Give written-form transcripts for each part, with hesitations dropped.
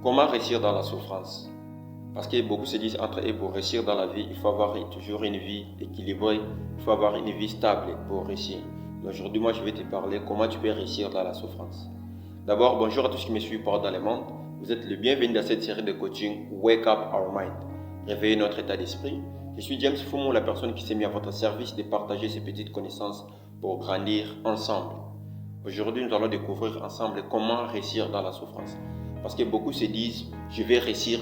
Comment réussir dans la souffrance? Parce que beaucoup se disent entre eux, pour réussir dans la vie, il faut avoir toujours une vie équilibrée, il faut avoir une vie stable pour réussir. Mais aujourd'hui, moi, je vais te parler comment tu peux réussir dans la souffrance. D'abord, bonjour à tous qui me suivent partout dans le monde. Vous êtes le bienvenu dans cette série de coaching Wake Up Our Mind. Réveillez notre état d'esprit. Je suis James Fumo, la personne qui s'est mise à votre service de partager ses petites connaissances pour grandir ensemble. Aujourd'hui, nous allons découvrir ensemble comment réussir dans la souffrance. Parce que beaucoup se disent, je vais réussir,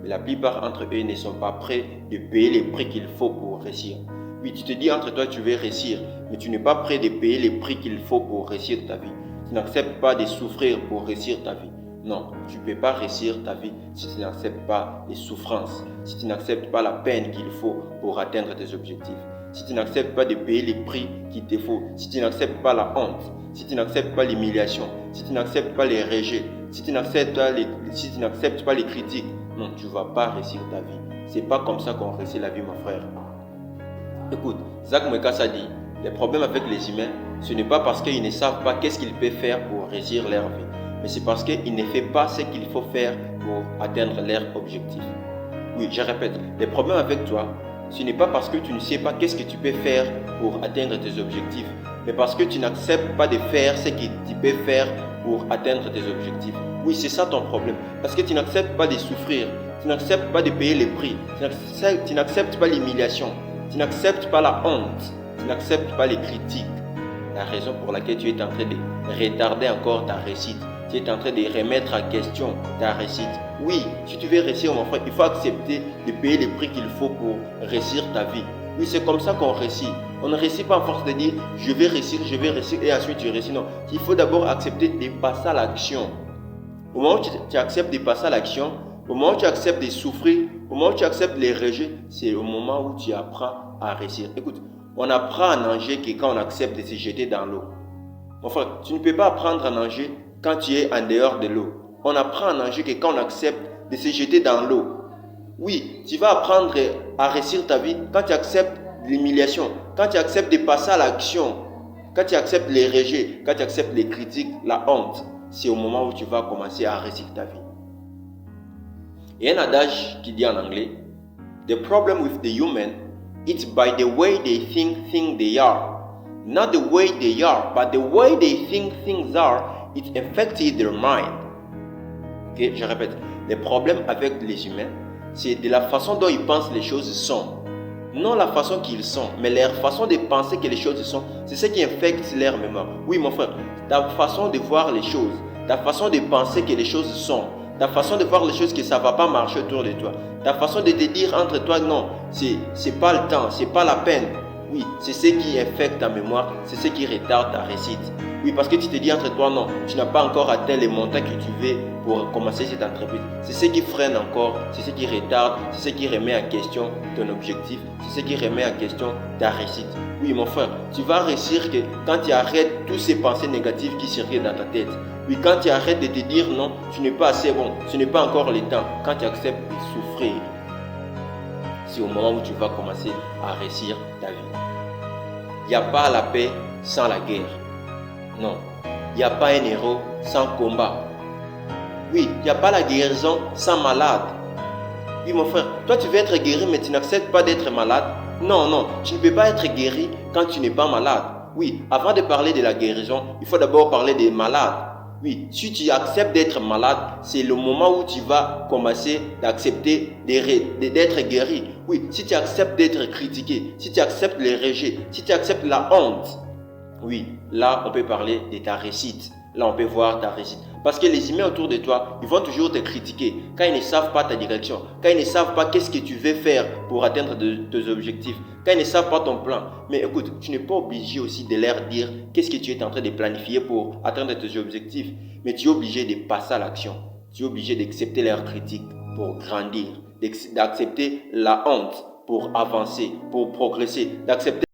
mais la plupart d'entre eux ne sont pas prêts de payer les prix qu'il faut pour réussir. Oui, tu te dis entre toi, tu veux réussir, mais tu n'es pas prêt de payer les prix qu'il faut pour réussir ta vie. Tu n'acceptes pas de souffrir pour réussir ta vie. Non, tu ne peux pas réussir ta vie si tu n'acceptes pas les souffrances, si tu n'acceptes pas la peine qu'il faut pour atteindre tes objectifs, si tu n'acceptes pas de payer les prix qu'il te faut, si tu n'acceptes pas la honte, si tu n'acceptes pas l'humiliation, si tu n'acceptes pas les rejets, si tu n'acceptes pas les critiques, non, tu ne vas pas réussir ta vie. Ce n'est pas comme ça qu'on réussit la vie, mon frère. Écoute, Zach Mwekassa dit, les problèmes avec les humains, ce n'est pas parce qu'ils ne savent pas qu'est-ce qu'ils peuvent faire pour réussir leur vie, mais c'est parce qu'ils ne font pas ce qu'il faut faire pour atteindre leur objectif. Oui, je répète, les problèmes avec toi, ce n'est pas parce que tu ne sais pas qu'est-ce que tu peux faire pour atteindre tes objectifs, mais parce que tu n'acceptes pas de faire ce que tu peux faire pour atteindre tes objectifs. Oui, c'est ça ton problème. Parce que tu n'acceptes pas de souffrir, tu n'acceptes pas de payer les prix, tu n'acceptes pas l'humiliation, tu n'acceptes pas la honte, tu n'acceptes pas les critiques. La raison pour laquelle tu es en train de retarder encore ta réussite, tu es en train de remettre en question ta réussite. Oui, si tu veux réussir, mon frère, il faut accepter de payer les prix qu'il faut pour réussir ta vie. Oui, c'est comme ça qu'on réussit. On ne réussit pas en force de dire je vais réussir et ensuite tu réussis. Non, il faut d'abord accepter de passer à l'action. Au moment où tu acceptes de passer à l'action, au moment où tu acceptes de souffrir, au moment où tu acceptes les rejets, c'est au moment où tu apprends à réussir. Écoute, on apprend à nager que quand on accepte de se jeter dans l'eau. Mon frère, tu ne peux pas apprendre à nager quand tu es en dehors de l'eau. On apprend à nager que quand on accepte de se jeter dans l'eau. Oui, tu vas apprendre à réussir ta vie quand tu acceptes l'humiliation, quand tu acceptes de passer à l'action, quand tu acceptes les rejets, quand tu acceptes les critiques, la honte. C'est au moment où tu vas commencer à réussir ta vie. Il y a un adage qui dit en anglais, The problem with the human, it's by the way they think things they are. Not the way they are, but the way they think things are, it affects their mind. Ok, je répète, les problèmes avec les humains, c'est de la façon dont ils pensent les choses sont. Non la façon qu'ils sont, mais leur façon de penser que les choses sont, c'est ce qui infecte leur mémoire. Oui mon frère, ta façon de voir les choses, ta façon de penser que les choses sont, ta façon de voir les choses que ça ne va pas marcher autour de toi, ta façon de te dire entre toi, non, c'est pas le temps, c'est pas la peine. Oui, c'est ce qui infecte ta mémoire, c'est ce qui retarde ta réussite. Oui, parce que tu te dis entre toi, non, tu n'as pas encore atteint les montants que tu veux pour commencer cette entreprise. C'est ce qui freine encore, c'est ce qui retarde, c'est ce qui remet en question ton objectif, c'est ce qui remet en question ta réussite. Oui, mon frère, tu vas réussir que quand tu arrêtes toutes ces pensées négatives qui circulent dans ta tête. Oui, quand tu arrêtes de te dire non, tu n'es pas assez bon, ce n'est pas encore le temps. Quand tu acceptes de souffrir, c'est au moment où tu vas commencer à réussir ta vie. Il n'y a pas la paix sans la guerre. Non. Il n'y a pas un héros sans combat. Oui, il n'y a pas la guérison sans malade. Oui, mon frère, toi tu veux être guéri mais tu n'acceptes pas d'être malade. Non, non, tu ne peux pas être guéri quand tu n'es pas malade. Oui, avant de parler de la guérison, il faut d'abord parler des malades. Oui, si tu acceptes d'être malade, c'est le moment où tu vas commencer d'accepter d'être guéri. Oui, si tu acceptes d'être critiqué, si tu acceptes les rejets, si tu acceptes la honte, oui, là on peut parler de ta réussite. Là on peut voir ta réussite. Parce que les humains autour de toi, ils vont toujours te critiquer quand ils ne savent pas ta direction, quand ils ne savent pas qu'est-ce que tu veux faire pour atteindre tes objectifs, quand ils ne savent pas ton plan. Mais écoute, tu n'es pas obligé aussi de leur dire qu'est-ce que tu es en train de planifier pour atteindre tes objectifs, mais tu es obligé de passer à l'action. Tu es obligé d'accepter leurs critiques pour grandir, d'accepter la honte pour avancer, pour progresser, d'accepter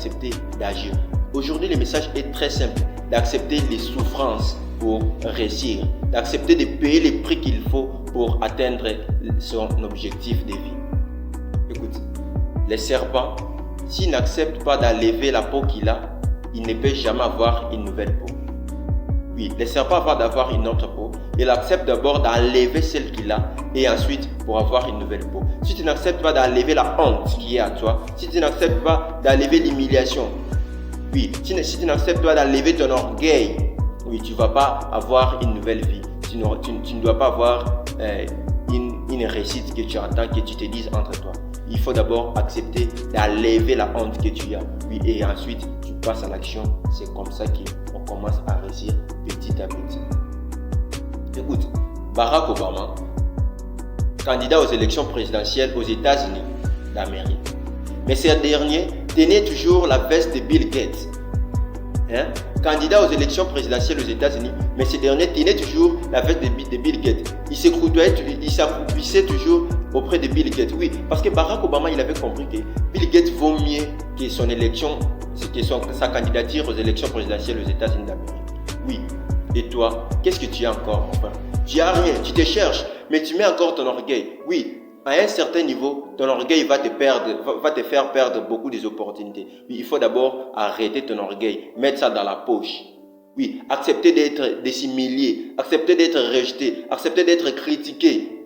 d'accepter d'agir. Aujourd'hui, le message est très simple, d'accepter les souffrances pour réussir, d'accepter de payer les prix qu'il faut pour atteindre son objectif de vie. Écoute, les serpents, s'ils n'acceptent pas d'enlever la peau qu'il a, il ne peut jamais avoir une nouvelle peau. Oui, les serpents, avant d'avoir une autre peau, il accepte d'abord d'enlever celle qu'il a et ensuite pour avoir une nouvelle peau. Si tu n'acceptes pas d'enlever la honte qui est à toi, si tu n'acceptes pas d'enlever l'humiliation, oui, si tu n'acceptes pas d'enlever ton orgueil, oui, tu ne vas pas avoir une nouvelle vie. Tu ne dois pas avoir une réussite que tu attends, que tu te dises entre toi. Il faut d'abord accepter d'enlever la honte que tu as. Oui, et ensuite, tu passes à l'action. C'est comme ça qu'on commence à réussir petit à petit. Écoute, Barack Obama, candidat aux élections présidentielles aux États-Unis d'Amérique. Mais ce dernier tenait toujours la veste de Bill Gates. Candidat aux élections présidentielles aux États-Unis, mais ce dernier tenait toujours la veste de Bill Gates. Il s'accroupissait toujours auprès de Bill Gates. Oui, parce que Barack Obama, il avait compris que Bill Gates vaut mieux que son élection, que sa candidature aux élections présidentielles aux États-Unis d'Amérique. Oui. Et toi, qu'est-ce que tu as encore, mon frère? Tu n'as rien, tu te cherches, mais tu mets encore ton orgueil. Oui, à un certain niveau, ton orgueil va te faire perdre beaucoup des opportunités. Oui, il faut d'abord arrêter ton orgueil, mettre ça dans la poche. Oui, accepter d'être humilié, accepter d'être rejeté, accepter d'être critiqué.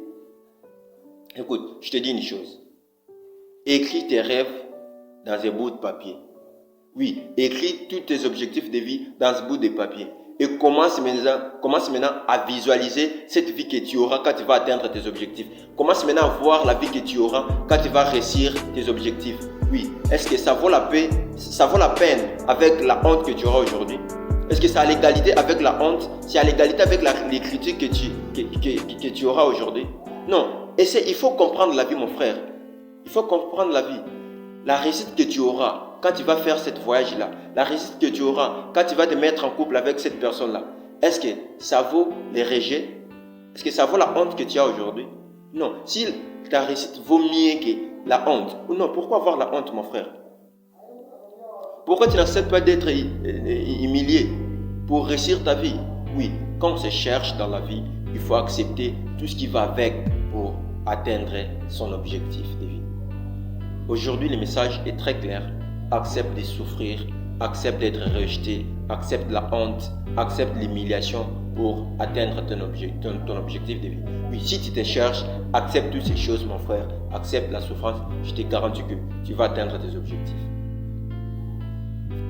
Écoute, je te dis une chose. Écris tes rêves dans un bout de papier. Oui, écris tous tes objectifs de vie dans ce bout de papier. Et commence maintenant à visualiser cette vie que tu auras quand tu vas atteindre tes objectifs. Commence maintenant à voir la vie que tu auras quand tu vas réussir tes objectifs. Oui, est-ce que ça vaut la peine avec la honte que tu auras aujourd'hui? Est-ce que c'est à l'égalité avec la honte? C'est à l'égalité avec les critiques que tu auras aujourd'hui? Non, il faut comprendre la vie, mon frère. Il faut comprendre la vie. La réussite que tu auras quand tu vas faire cette voyage-là, la réussite que tu auras quand tu vas te mettre en couple avec cette personne-là, est-ce que ça vaut les rejets? Est-ce que ça vaut la honte que tu as aujourd'hui? Non. Si ta réussite vaut mieux que la honte, ou non, pourquoi avoir la honte, mon frère? Pourquoi tu n'acceptes pas d'être humilié pour réussir ta vie? Oui, quand on se cherche dans la vie, il faut accepter tout ce qui va avec pour atteindre son objectif de vie. Aujourd'hui, le message est très clair. Accepte de souffrir, accepte d'être rejeté, accepte la honte, accepte l'humiliation pour atteindre ton objectif de vie. Oui, si tu te cherches, accepte toutes ces choses, mon frère. Accepte la souffrance. Je te garantis que tu vas atteindre tes objectifs.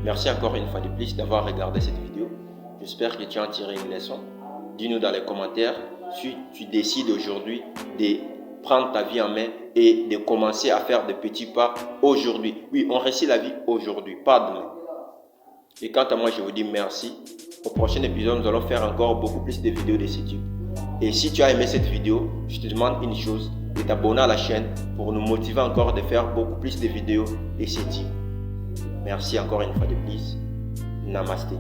Merci encore une fois de plus d'avoir regardé cette vidéo. J'espère que tu as tiré une leçon. Dis-nous dans les commentaires si tu décides aujourd'hui de prendre ta vie en main et de commencer à faire des petits pas aujourd'hui. Oui, on réussit la vie aujourd'hui, pas demain. Et quant à moi, je vous dis merci. Au prochain épisode, nous allons faire encore beaucoup plus de vidéos de ce type. Et si tu as aimé cette vidéo, je te demande une chose, de t'abonner à la chaîne pour nous motiver encore de faire beaucoup plus de vidéos de ce type. Merci encore une fois de plus. Namasté.